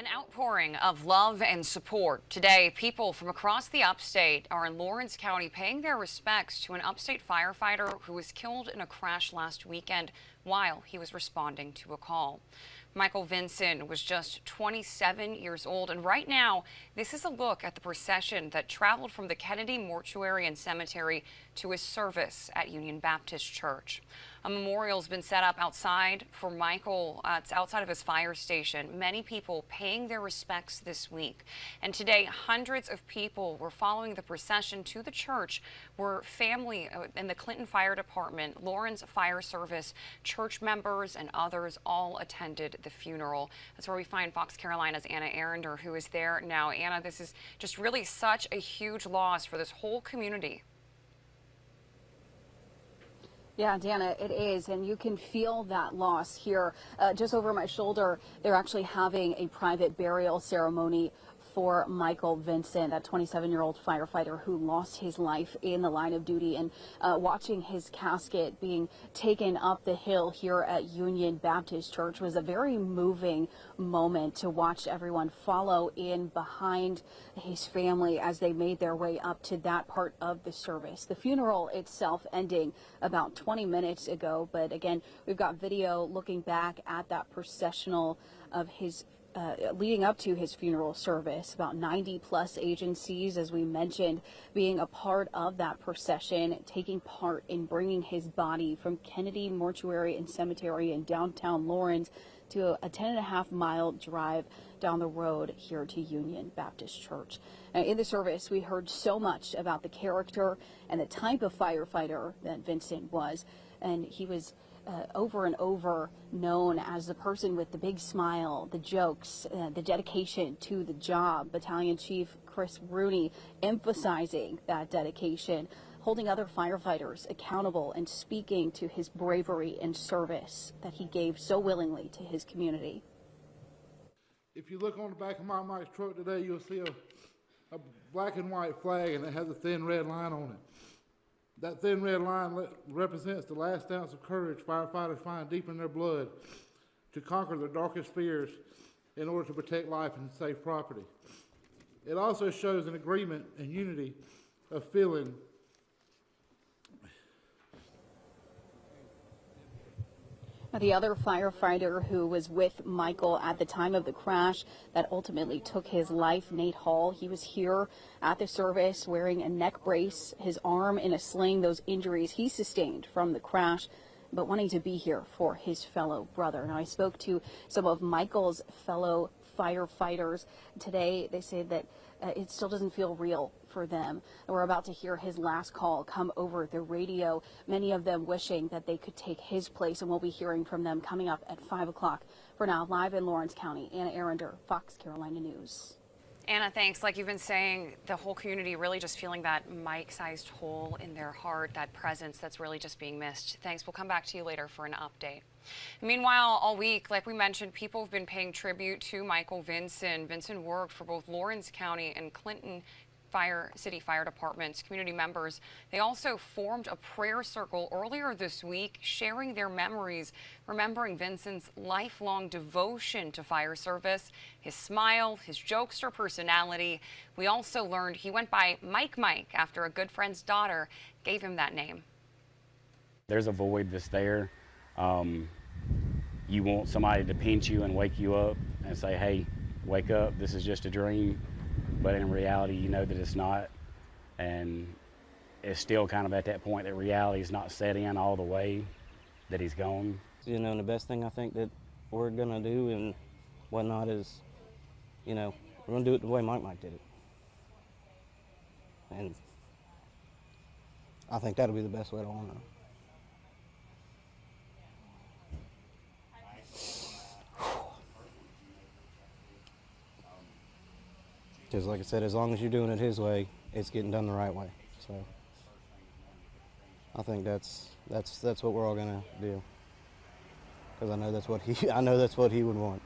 An outpouring of love and support. Today, people from across the upstate are in Lawrence County paying their respects to an upstate firefighter who was killed in a crash last weekend while he was responding to a call. Michael Vinson was just 27 years old, and right now, this is a look at the procession that traveled from the Kennedy Mortuary and Cemetery to his service at Union Baptist Church. A memorial's been set up outside for Michael. It's outside of his fire station. Many people paying their respects this week. And today, hundreds of people were following the procession to the church where family in the Clinton Fire Department, Lawrence Fire Service, church members, and others all attended the funeral. That's where we find Fox Carolina's Anna Arender, who is there now. Anna, this is just really such a huge loss for this whole community. Yeah, Dana, it is, and you can feel that loss here. Just over my shoulder, they're actually having a private burial ceremony for Michael Vinson, that 27-year-old firefighter who lost his life in the line of duty, and watching his casket being taken up the hill here at Union Baptist Church was a very moving moment to watch everyone follow in behind his family as they made their way up to that part of the service. The funeral itself ending about 20 minutes ago, but again, we've got video looking back at that processional of his leading up to his funeral service. About 90 plus agencies, as we mentioned, being a part of that procession, taking part in bringing his body from Kennedy Mortuary and Cemetery in downtown Lawrence to a 10.5-mile drive down the road here to Union Baptist Church. In the service, we heard so much about the character and the type of firefighter that Vincent was, and he was over and over known as the person with the big smile, the jokes, the dedication to the job. Battalion Chief Chris Rooney emphasizing that dedication, holding other firefighters accountable and speaking to his bravery and service that he gave so willingly to his community. If you look on the back of my Mike's truck today, you'll see a black and white flag, and it has a thin red line on it. That thin red line represents the last ounce of courage firefighters find deep in their blood to conquer their darkest fears in order to protect life and save property. It also shows an agreement and unity of feeling. The other firefighter who was with Michael at the time of the crash that ultimately took his life, Nate Hall, he was here at the service wearing a neck brace, his arm in a sling, those injuries he sustained from the crash, but wanting to be here for his fellow brother. Now, I spoke to some of Michael's fellow firefighters today. They say that it still doesn't feel real for them. We're about to hear his last call come over the radio, many of them wishing that they could take his place, and we'll be hearing from them coming up at 5 o'clock. For now, live in Lawrence County, Anna Arender, Fox Carolina News. Anna, thanks. Like you've been saying, the whole community really just feeling that Mike-sized hole in their heart, that presence that's really just being missed. Thanks. We'll come back to you later for an update. Meanwhile, all week, like we mentioned, people have been paying tribute to Michael Vinson. Vinson worked for both Lawrence County and Clinton City Fire Department's community members. They also formed a prayer circle earlier this week, sharing their memories, remembering Vinson's lifelong devotion to fire service, his smile, his jokester personality. We also learned he went by Mike after a good friend's daughter gave him that name. There's a void that's there. You want somebody to pinch you and wake you up and say, hey, wake up, this is just a dream. But in reality, you know that it's not, and it's still kind of at that point that reality is not set in all the way, that he's gone. You know, and the best thing I think that we're gonna do and whatnot is, you know, we're gonna do it the way Mike did it. And I think that'll be the best way to honor him. Because like I said, as long as you're doing it his way, it's getting done the right way. So I think that's what we're all gonna do. Because I know that's what he would want.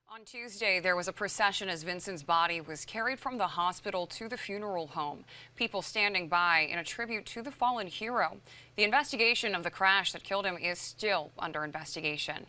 On Tuesday, there was a procession as Vinson's body was carried from the hospital to the funeral home. People standing by in a tribute to the fallen hero. The investigation of the crash that killed him is still under investigation.